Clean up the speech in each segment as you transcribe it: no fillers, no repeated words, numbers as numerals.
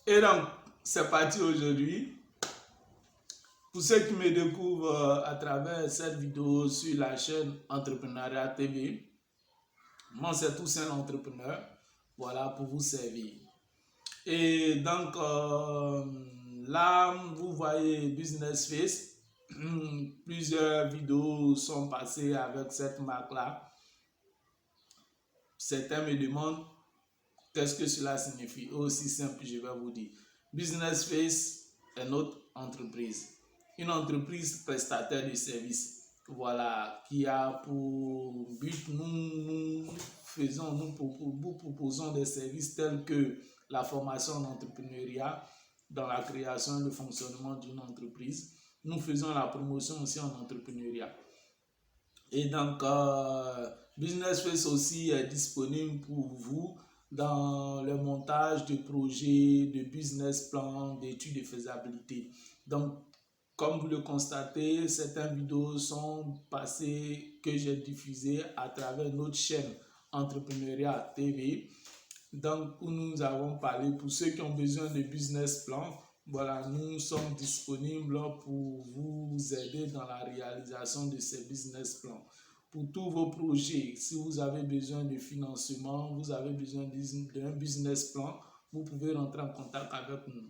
Et donc, c'est parti aujourd'hui. Pour ceux qui me découvrent à travers cette vidéo sur la chaîne Entrepreneuriat TV, moi c'est Toussaint l'entrepreneur, voilà, pour vous servir. Et donc, là, vous voyez Business Face. Plusieurs vidéos sont passées avec cette marque-là. Certains me demandent qu'est-ce que cela signifie. Aussi simple, je vais vous dire. Business Face est notre entreprise. Une entreprise prestataire de services. Voilà, qui a pour but, nous proposons des services tels que la formation en entrepreneuriat, dans la création et le fonctionnement d'une entreprise. Nous faisons la promotion aussi en entrepreneuriat. Et donc, Business Face aussi est disponible pour vous dans le montage de projets, de business plans, d'études de faisabilité. Donc, comme vous le constatez, certaines vidéos sont passées que j'ai diffusées à travers notre chaîne Entrepreneuriat TV. Donc, où nous avons parlé, pour ceux qui ont besoin de business plans, voilà, nous sommes disponibles pour vous aider dans la réalisation de ces business plans. Pour tous vos projets, si vous avez besoin de financement, vous avez besoin d'un business plan, vous pouvez rentrer en contact avec nous.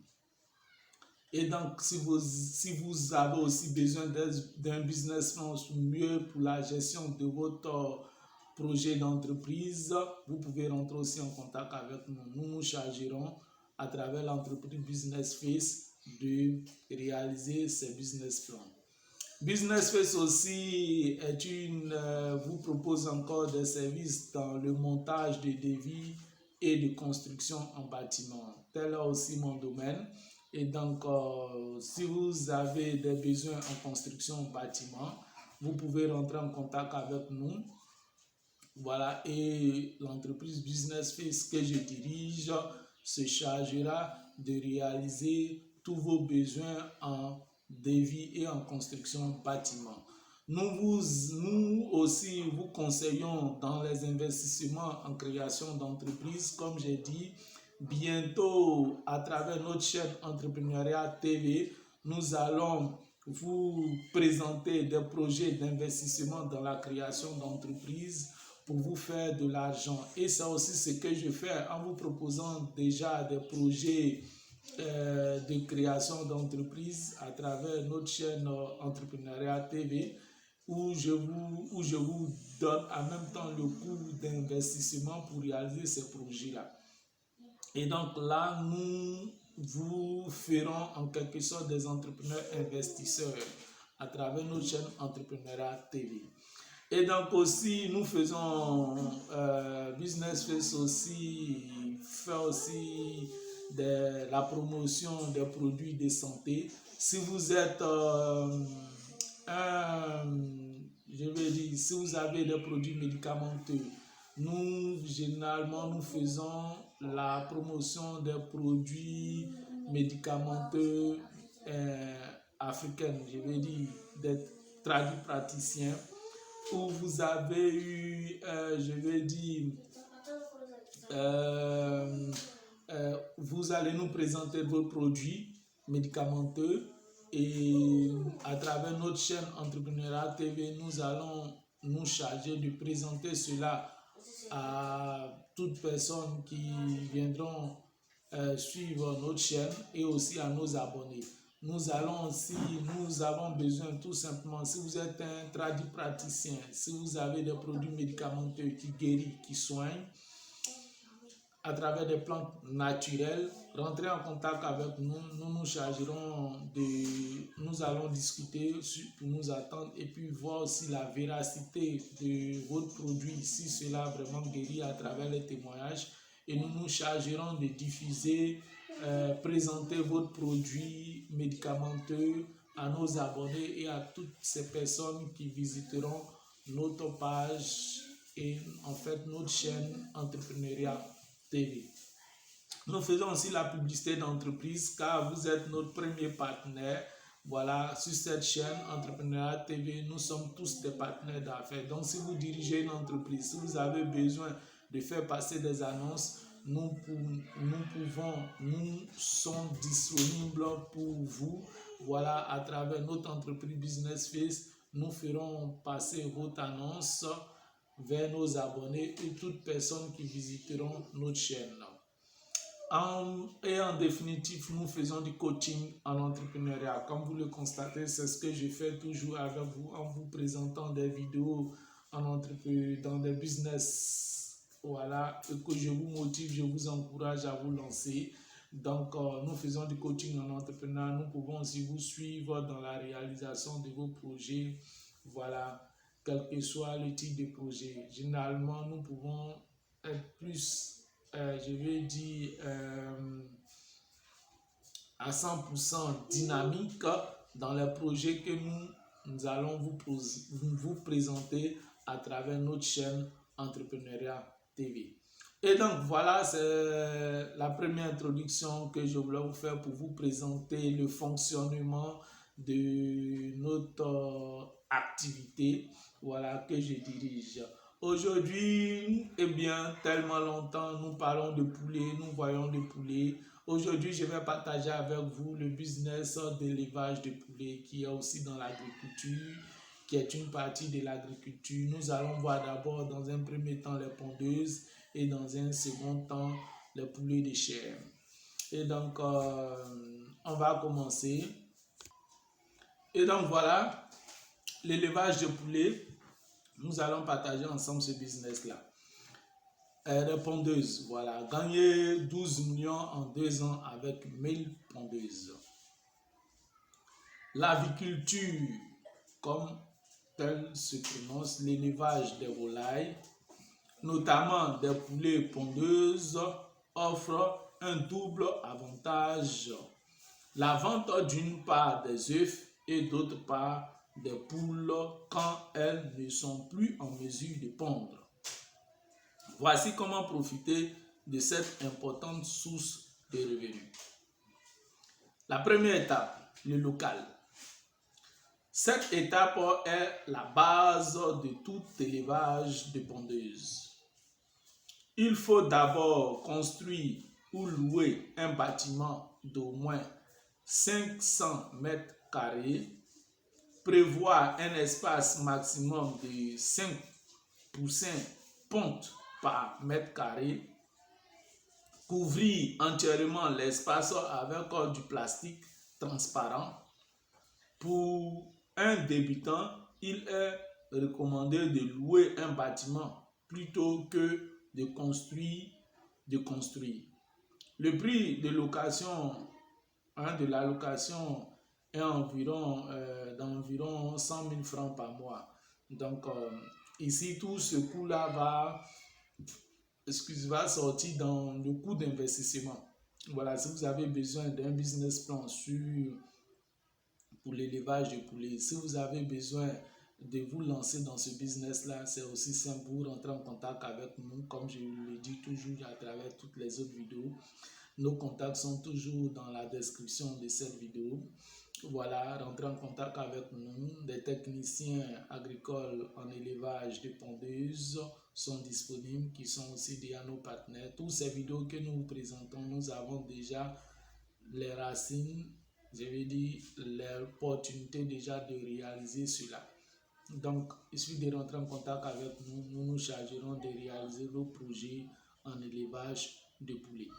Et donc, si vous avez aussi besoin d'un business plan mieux pour la gestion de votre projet d'entreprise, vous pouvez rentrer aussi en contact avec nous. Nous nous chargerons à travers l'entreprise Business Face de réaliser ces business plans. Business Face aussi vous propose encore des services dans le montage de devis et de construction en bâtiment. Tel est aussi mon domaine. Et donc, si vous avez des besoins en construction en bâtiment, vous pouvez rentrer en contact avec nous. Voilà, et l'entreprise Business Face que je dirige se chargera de réaliser tous vos besoins en devis et en construction bâtiment. Nous aussi vous conseillons dans les investissements en création d'entreprises, comme j'ai dit, bientôt à travers notre chaîne Entrepreneuriat TV, nous allons vous présenter des projets d'investissement dans la création d'entreprises pour vous faire de l'argent. Et c'est aussi ce que je fais en vous proposant déjà des projets de création d'entreprise à travers notre chaîne Entrepreneuriat TV où je vous donne en même temps le coût d'investissement pour réaliser ces projets-là. Et donc là, nous vous ferons en quelque sorte des entrepreneurs investisseurs à travers notre chaîne Entrepreneuriat TV. Et donc aussi, nous faisons Business Face aussi, fait aussi la promotion des produits de santé. Si vous êtes si vous avez des produits médicamenteux, généralement, nous faisons la promotion des produits médicamenteux africains, des tradipraticiens, où vous avez eu, vous allez nous présenter vos produits médicamenteux et à travers notre chaîne Entrepreneuriat TV, nous allons nous charger de présenter cela à toutes personnes qui viendront suivre notre chaîne et aussi à nos abonnés. Nous avons besoin tout simplement, si vous êtes un tradipraticien, si vous avez des produits médicamenteux qui guérissent, qui soignent, à travers des plantes naturelles, rentrez en contact avec nous, nous allons discuter pour nous attendre et puis voir si la véracité de votre produit, si cela vraiment guérit à travers les témoignages, et nous nous chargerons de diffuser, présenter votre produit médicamenteux à nos abonnés et à toutes ces personnes qui visiteront notre page et en fait notre chaîne Entrepreneuriat TV. Nous faisons aussi la publicité d'entreprise car vous êtes notre premier partenaire. Voilà, sur cette chaîne Entrepreneuriat TV, nous sommes tous des partenaires d'affaires. Donc, si vous dirigez une entreprise, si vous avez besoin de faire passer des annonces, nous sommes disponibles pour vous. Voilà, à travers notre entreprise Business Face, nous ferons passer votre annonce vers nos abonnés et toutes personnes qui visiteront notre chaîne. Et en définitive, nous faisons du coaching en entrepreneuriat. Comme vous le constatez, c'est ce que je fais toujours avec vous en vous présentant des vidéos dans des business. Voilà, et que je vous motive, je vous encourage à vous lancer. Donc, nous faisons du coaching en entrepreneuriat. Nous pouvons aussi vous suivre dans la réalisation de vos projets. Voilà, quel que soit le type de projet. Généralement, nous pouvons être plus je vais dire à 100% dynamique dans les projets que nous allons vous présenter à travers notre chaîne Entrepreneuriat TV. Et donc voilà, c'est la première introduction que je voulais vous faire pour vous présenter le fonctionnement de notre activité, voilà, que je dirige. Aujourd'hui, eh bien, tellement longtemps, nous parlons de poulet, nous voyons des poulets. Aujourd'hui, je vais partager avec vous le business d'élevage de poulets qui est aussi dans l'agriculture, qui est une partie de l'agriculture. Nous allons voir d'abord dans un premier temps les pondeuses et dans un second temps les poulets de chair. Et donc, on va commencer. Et donc, voilà, l'élevage de poulets. Nous allons partager ensemble ce business-là. Les pondeuses, voilà. Gagner 12 millions en 2 ans avec 1000 pondeuses. L'aviculture, comme tel se prononce, l'élevage des volailles, notamment des poulets pondeuses, offre un double avantage. La vente d'une part des œufs et d'autre part des poules quand elles ne sont plus en mesure de pondre. Voici comment profiter de cette importante source de revenus. La première étape, le local. Cette étape est la base de tout élevage de pondeuses. Il faut d'abord construire ou louer un bâtiment d'au moins 500 mètres carrés, prévoir un espace maximum de 5 poussins pontes par mètre carré, couvrir entièrement l'espace avec du plastique transparent. Pour un débutant, il est recommandé de louer un bâtiment plutôt que de construire. Le prix de location, de la location est d'environ 100 000 francs par mois. Donc, ici, tout ce coût-là va sortir dans le coût d'investissement. Voilà, si vous avez besoin d'un business plan pour l'élevage de poulets, si vous avez besoin de vous lancer dans ce business-là, c'est aussi simple, vous rentrez en contact avec nous, comme je le dis toujours à travers toutes les autres vidéos. Nos contacts sont toujours dans la description de cette vidéo. Voilà, rentrez en contact avec nous. Des techniciens agricoles en élevage de pondeuses sont disponibles, qui sont aussi déjà nos partenaires. Toutes ces vidéos que nous vous présentons, nous avons déjà les racines, je vais dire l'opportunité déjà de réaliser cela. Donc, il suffit de rentrer en contact avec nous. Nous nous chargerons de réaliser vos projets en élevage de poulets.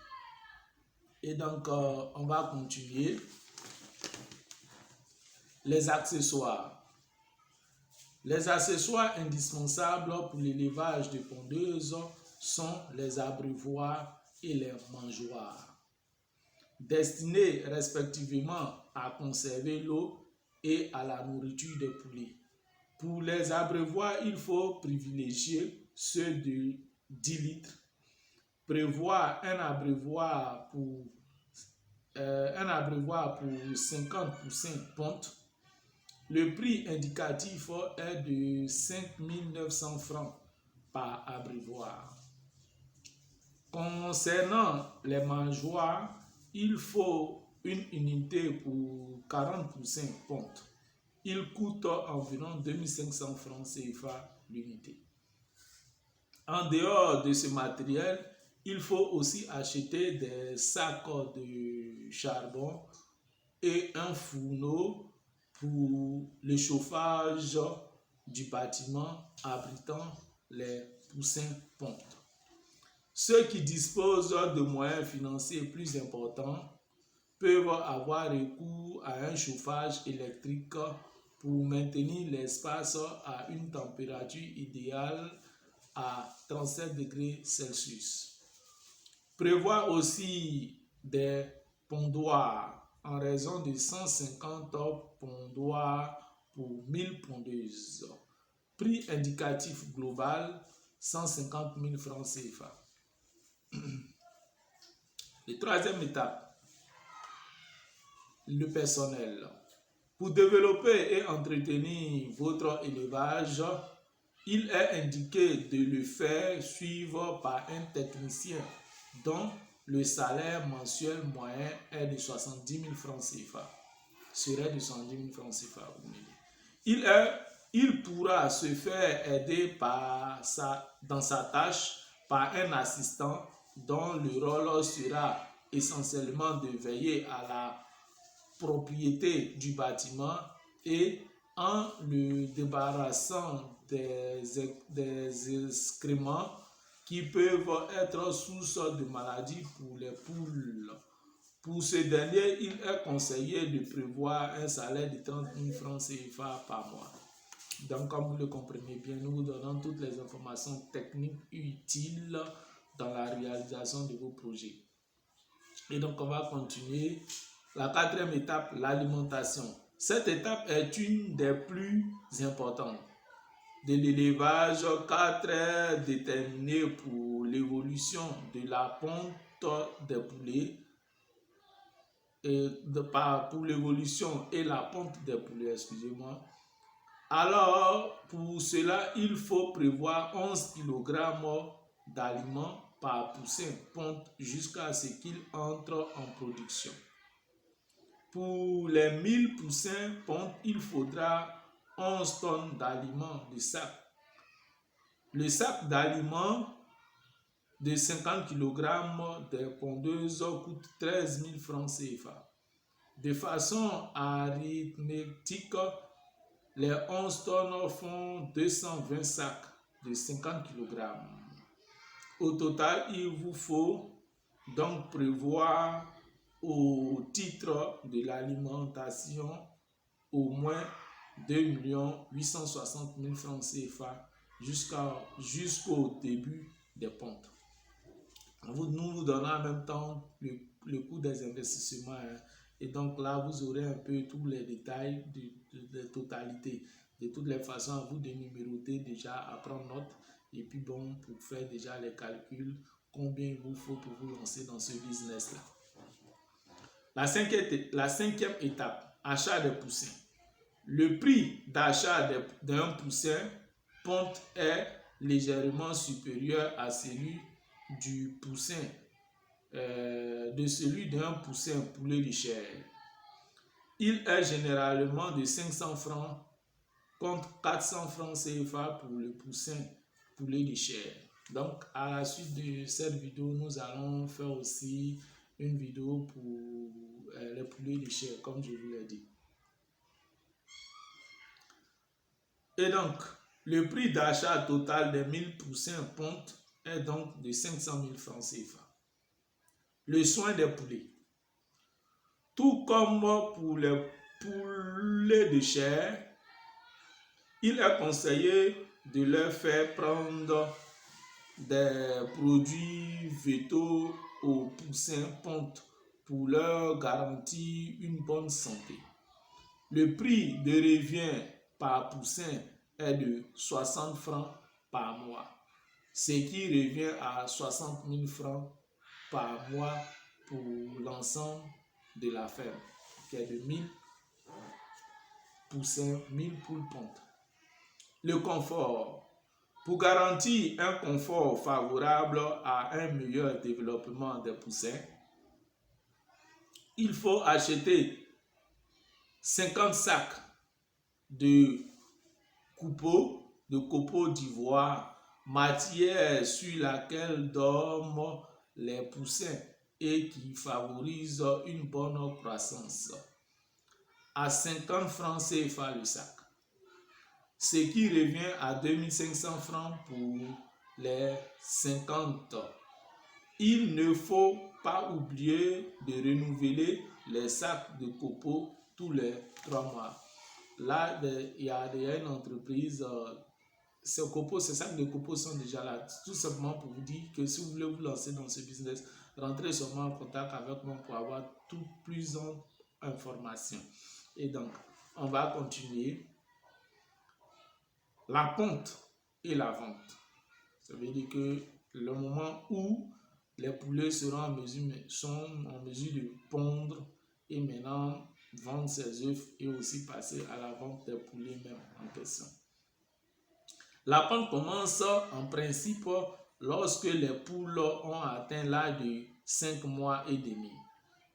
Et donc, on va continuer. Les accessoires. Les accessoires indispensables pour l'élevage de pondeuses sont les abreuvoirs et les mangeoires, destinés respectivement à conserver l'eau et à la nourriture des poulets. Pour les abreuvoirs, il faut privilégier ceux de 10 litres. Prévoir un abreuvoir pour 50 poussins pontes. Le prix indicatif est de 5 900 francs par abreuvoir. Concernant les mangeoires, il faut une unité pour 40 poussins pontes. Il coûte environ 2500 francs CFA l'unité. En dehors de ce matériel, Il faut aussi acheter des sacs de charbon et un fourneau pour le chauffage du bâtiment abritant les poussins pontes. Ceux qui disposent de moyens financiers plus importants peuvent avoir recours à un chauffage électrique pour maintenir l'espace à une température idéale à 37 degrés Celsius. Prévoir aussi des pondoirs en raison de 150 pondoirs pour 1000 pondeuses. Prix indicatif global 150 000 francs CFA. La troisième étape, le personnel. Pour développer et entretenir votre élevage, il est indiqué de le faire suivre par un technicien dont le salaire mensuel moyen est de 70 000 francs CFA. Serait de 70 000 francs CFA. Il pourra se faire aider dans sa tâche par un assistant dont le rôle sera essentiellement de veiller à la propriété du bâtiment et en le débarrassant des excréments qui peuvent être source de maladies pour les poules. Pour ce dernier, il est conseillé de prévoir un salaire de 30 000 francs CFA par mois. Donc, comme vous le comprenez bien, nous vous donnons toutes les informations techniques utiles dans la réalisation de vos projets. Et donc, on va continuer. La quatrième étape, l'alimentation. Cette étape est une des plus importantes de l'élevage car très déterminée pour l'évolution de la ponte des poulets pour l'évolution et la ponte des poulets, excusez-moi. Alors, pour cela, il faut prévoir 11 kg d'aliments par poussin ponte jusqu'à ce qu'il entre en production. Pour les 1000 poussins ponte, il faudra 11 tonnes d'aliments de sac. Le sac d'aliments de 50 kg des pondeuses coûte 13 000 francs CFA. De façon arithmétique, les 11 tonnes font 220 sacs de 50 kg. Au total, il vous faut donc prévoir au titre de l'alimentation au moins 2 860 000 francs CFA jusqu'au début des pontes. Nous vous donnons en même temps le coût des investissements. Et donc là, vous aurez un peu tous les détails de totalité. De toutes les façons, vous de numéroter déjà, à prendre note. Et puis bon, pour faire déjà les calculs, combien il vous faut pour vous lancer dans ce business-là. La cinquième étape, achat des poussins. Le prix d'achat d'un poussin ponte est légèrement supérieur à celui du poussin, de celui d'un poussin poulet de chair. Il est généralement de 500 francs contre 400 francs CFA pour le poussin poulet de chair. Donc, à la suite de cette vidéo, nous allons faire aussi une vidéo pour les poulets de chair, comme je vous l'ai dit. Et donc, le prix d'achat total des 1000 poussins ponte est donc de 500 000 francs CFA. Le soin des poulets. Tout comme pour les poulets de chair, il est conseillé de leur faire prendre des produits végétaux aux poussins ponte pour leur garantir une bonne santé. Le prix de revient par poussin est de 60 francs par mois, ce qui revient à 60 000 francs par mois pour l'ensemble de la ferme, qui est de 1000 poussins, 1000 poules pontes. Le confort. Pour garantir un confort favorable à un meilleur développement des poussins, il faut acheter 50 sacs de copeaux d'ivoire, matière sur laquelle dorment les poussins et qui favorise une bonne croissance. À 50 francs CFA le sac, ce qui revient à 2500 francs pour les 50. Il ne faut pas oublier de renouveler les sacs de copeaux tous les 3 mois. Là, il y a une entreprise, ces sacs de copeaux sont déjà là. Tout simplement pour vous dire que si vous voulez vous lancer dans ce business, rentrez seulement en contact avec moi pour avoir plus d'informations. Et donc, on va continuer. La ponte et la vente. Ça veut dire que le moment où les poulets sont en mesure de pondre et maintenant vendre ses œufs et aussi passer à la vente des poulets même en question. La ponte commence en principe lorsque les poules ont atteint l'âge de 5 mois et demi.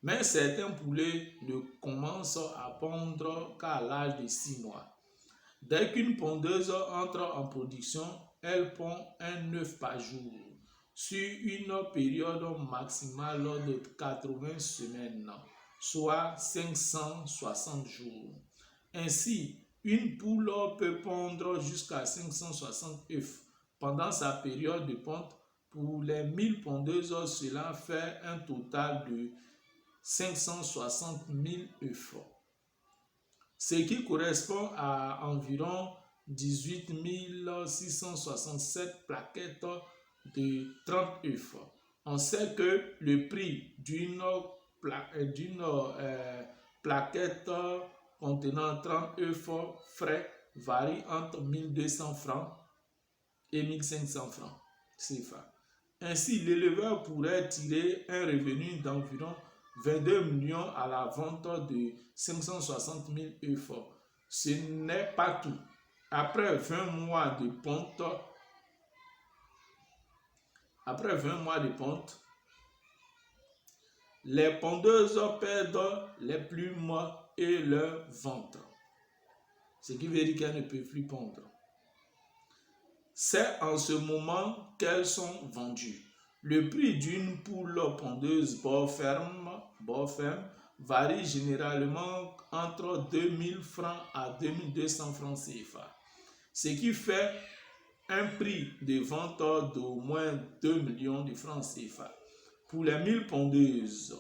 Mais certains poulets ne commencent à pondre qu'à l'âge de 6 mois. Dès qu'une pondeuse entre en production, elle pond un œuf par jour sur une période maximale de 80 semaines, soit 560 jours. Ainsi, une poule peut pondre jusqu'à 560 œufs pendant sa période de ponte. Pour les 1000 pondeuses, cela fait un total de 560 000 œufs, ce qui correspond à environ 18 667 plaquettes de 30 œufs. On sait que le prix d'une plaquette contenant 30 œufs frais varie entre 1200 francs et 1500 francs CFA. Ainsi, l'éleveur pourrait tirer un revenu d'environ 22 millions à la vente de 560 000 œufs. Ce n'est pas tout. Après 20 mois de ponte, les pondeuses perdent les plumes et leur ventre, ce qui veut dire qu'elles ne peuvent plus pondre. C'est en ce moment qu'elles sont vendues. Le prix d'une poule pondeuse bord ferme varie généralement entre 2000 francs à 2200 francs CFA, ce qui fait un prix de vente d'au moins 2 millions de francs CFA. Pour les 1000 pondeuses,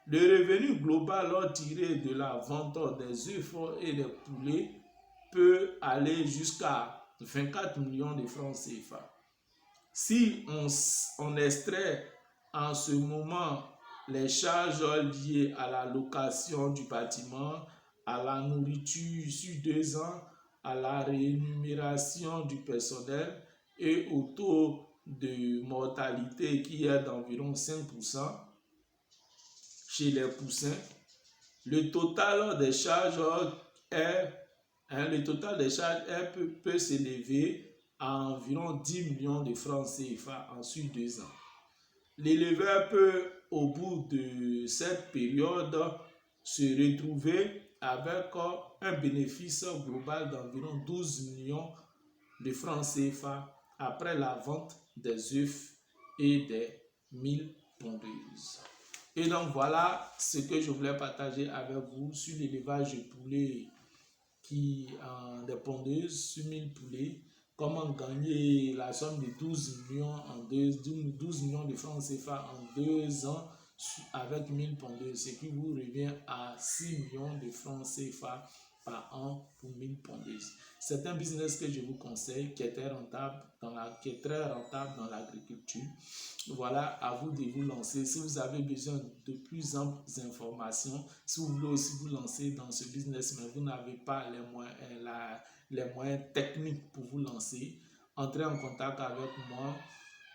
le revenu global tiré de la vente des œufs et des poulets peut aller jusqu'à 24 millions de francs CFA. Si on extrait en ce moment les charges liées à la location du bâtiment, à la nourriture sur 2 ans, à la rémunération du personnel et au taux de mortalité qui est d'environ 5% chez les poussins, le total des charges peut s'élever à environ 10 millions de francs CFA en sur 2 ans. L'éleveur peut, au bout de cette période, se retrouver avec un bénéfice global d'environ 12 millions de francs CFA après la vente des œufs et des 1000 pondeuses. Et donc voilà ce que je voulais partager avec vous sur l'élevage de poulets des pondeuses sur 1000 poulets. Comment gagner la somme de 12 millions de francs CFA en 2 ans avec 1000 pondeuses, ce qui vous revient à 6 millions de francs CFA par an pour 1000 pondeuses. C'est un business que je vous conseille qui est très rentable dans l'agriculture. Voilà, à vous de vous lancer. Si vous avez besoin de plus amples informations, si vous voulez aussi vous lancer dans ce business, mais vous n'avez pas les moyens techniques pour vous lancer, entrez en contact avec moi.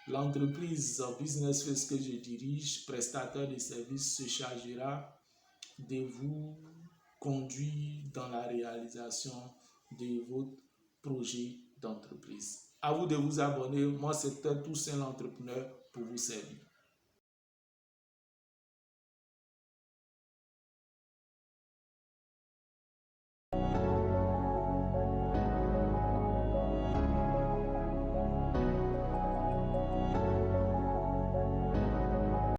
L'entreprise Business First que je dirige, prestataire de services, se chargera de vous conduire dans la réalisation de votre projet d'entreprise. À vous de vous abonner. Moi, c'était Toussaint l'entrepreneur pour vous servir.